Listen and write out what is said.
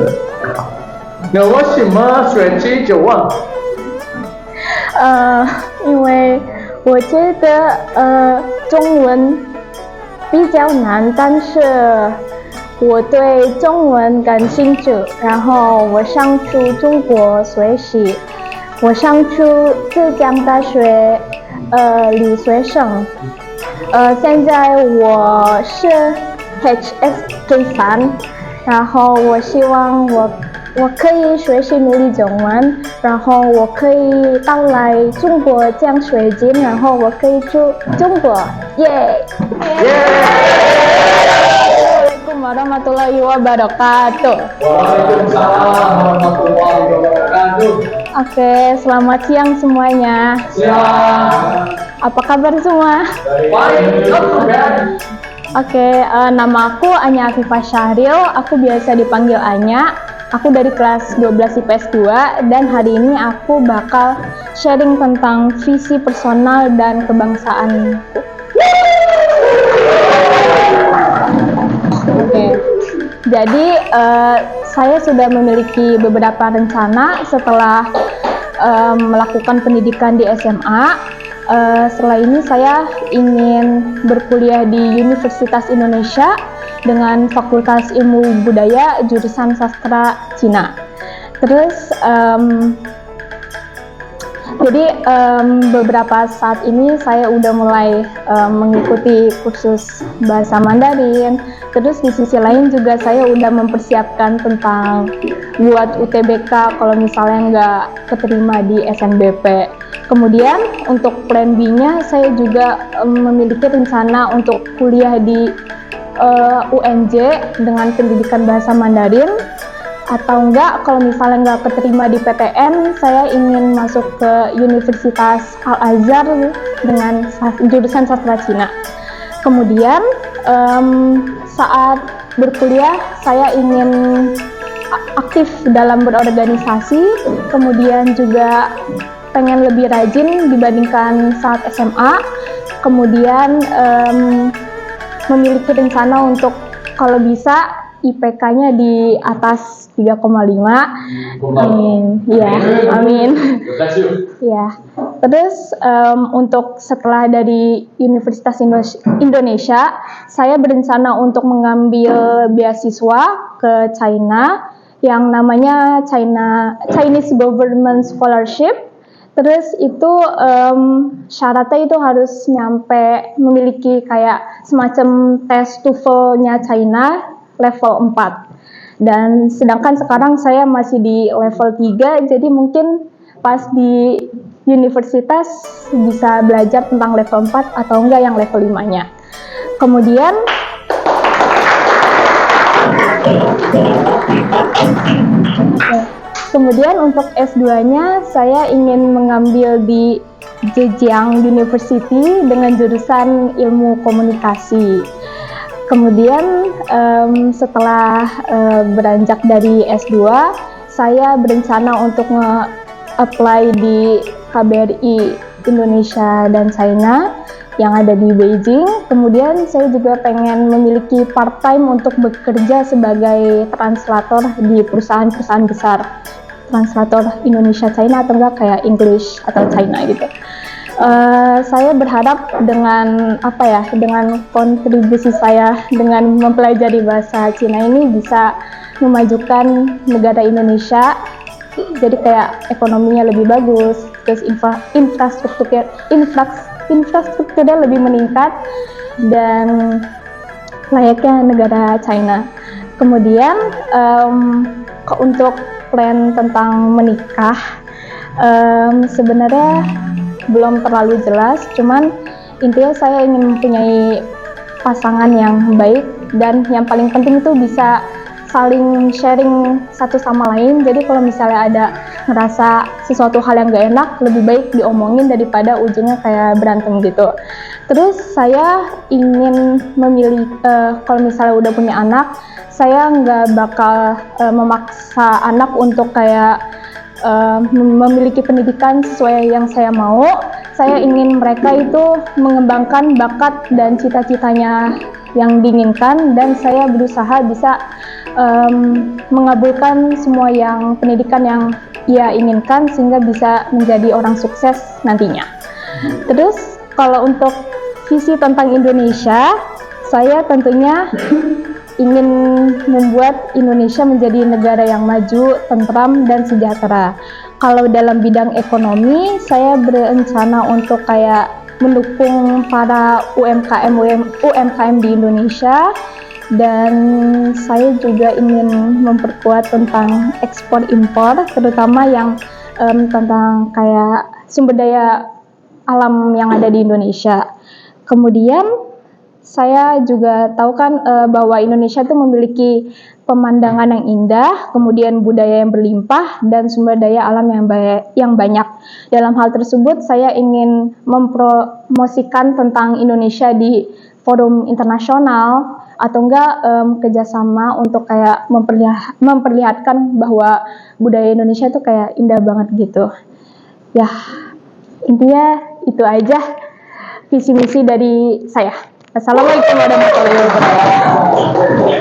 的。那为什么选择九万？因为我觉得中文比较难，但是我对中文感兴趣，然后我想去中国学习，我想去浙江大学留学生。现在我是 HSK3，然后我希望我可以学习努力中文，然后我可以到来中国奖学金，然后我可以去中国，耶！ Assalamualaikum warahmatullahi wabarakatuh. Waalaikumsalam warahmatullahi wabarakatuh. Oke, selamat siang semuanya. Siang. Apa kabar semua? Baik. Oke, nama aku Anya Afifah Syahril, aku biasa dipanggil Anya. Aku dari kelas 12 IPS 2 dan hari ini aku bakal sharing tentang visi personal dan kebangsaanku. Oke. Jadi saya sudah memiliki beberapa rencana setelah melakukan pendidikan di SMA. Setelah ini saya ingin berkuliah di Universitas Indonesia dengan Fakultas Ilmu Budaya jurusan Sastra Cina. Terus jadi beberapa saat ini saya udah mulai mengikuti kursus bahasa Mandarin. Terus di sisi lain juga saya udah mempersiapkan tentang buat UTBK kalau misalnya nggak keterima di SNBP. Kemudian untuk plan B-nya saya juga memiliki rencana untuk kuliah di UNJ dengan pendidikan bahasa Mandarin, atau enggak kalau misalnya nggak keterima di PTN, saya ingin masuk ke Universitas Al-Azhar dengan jurusan sastra Cina. Kemudian saat berkuliah saya ingin aktif dalam berorganisasi, kemudian juga pengen lebih rajin dibandingkan saat SMA, kemudian memiliki rencana untuk kalau bisa IPK-nya di atas 3,5. Amin. Ya, amin. Ya. Terus untuk setelah dari Universitas Indonesia, saya berencana untuk mengambil beasiswa ke China yang namanya Chinese Government Scholarship. Terus itu syaratnya itu harus memiliki kayak semacam tes TOEFL-nya China level 4. Dan sedangkan sekarang saya masih di level 3, jadi mungkin pas di universitas bisa belajar tentang level 4 atau enggak yang level 5-nya. Kemudian untuk S2-nya saya ingin mengambil di Zhejiang University dengan jurusan ilmu komunikasi. Kemudian setelah beranjak dari S2, saya berencana untuk nge-apply di KBRI Indonesia dan China yang ada di Beijing. Kemudian saya juga pengen memiliki part-time untuk bekerja sebagai translator di perusahaan-perusahaan besar, translator Indonesia China atau enggak kayak English atau China gitu. Saya berharap dengan dengan kontribusi saya dengan mempelajari bahasa Cina ini bisa memajukan negara Indonesia, jadi kayak ekonominya lebih bagus, terus infrastrukturnya lebih meningkat dan layaknya negara China. Kemudian untuk plan tentang menikah sebenarnya belum terlalu jelas, cuman intinya saya ingin mempunyai pasangan yang baik dan yang paling penting itu bisa saling sharing satu sama lain. Jadi kalau misalnya ada ngerasa sesuatu hal yang gak enak, lebih baik diomongin daripada ujungnya kayak berantem gitu. Terus saya ingin memilih, kalau misalnya udah punya anak, saya nggak bakal memaksa anak untuk kayak memiliki pendidikan sesuai yang saya mau. Saya ingin mereka itu mengembangkan bakat dan cita-citanya yang diinginkan, dan saya berusaha bisa mengabulkan semua yang pendidikan yang ia inginkan sehingga bisa menjadi orang sukses nantinya. Terus kalau untuk visi tentang Indonesia, saya tentunya ingin membuat Indonesia menjadi negara yang maju, tentram, dan sejahtera. Kalau dalam bidang ekonomi, saya berencana untuk kayak mendukung para UMKM di Indonesia, dan saya juga ingin memperkuat tentang ekspor impor, terutama yang tentang kayak sumber daya alam yang ada di Indonesia. Kemudian saya juga tahu kan bahwa Indonesia itu memiliki pemandangan yang indah, kemudian budaya yang berlimpah, dan sumber daya alam yang banyak. Dalam hal tersebut, saya ingin mempromosikan tentang Indonesia di forum internasional, atau enggak kerjasama untuk kayak memperlihatkan bahwa budaya Indonesia itu kayak indah banget gitu. Ya, intinya itu aja visi misi dari saya. Assalamualaikum warahmatullahi wabarakatuh.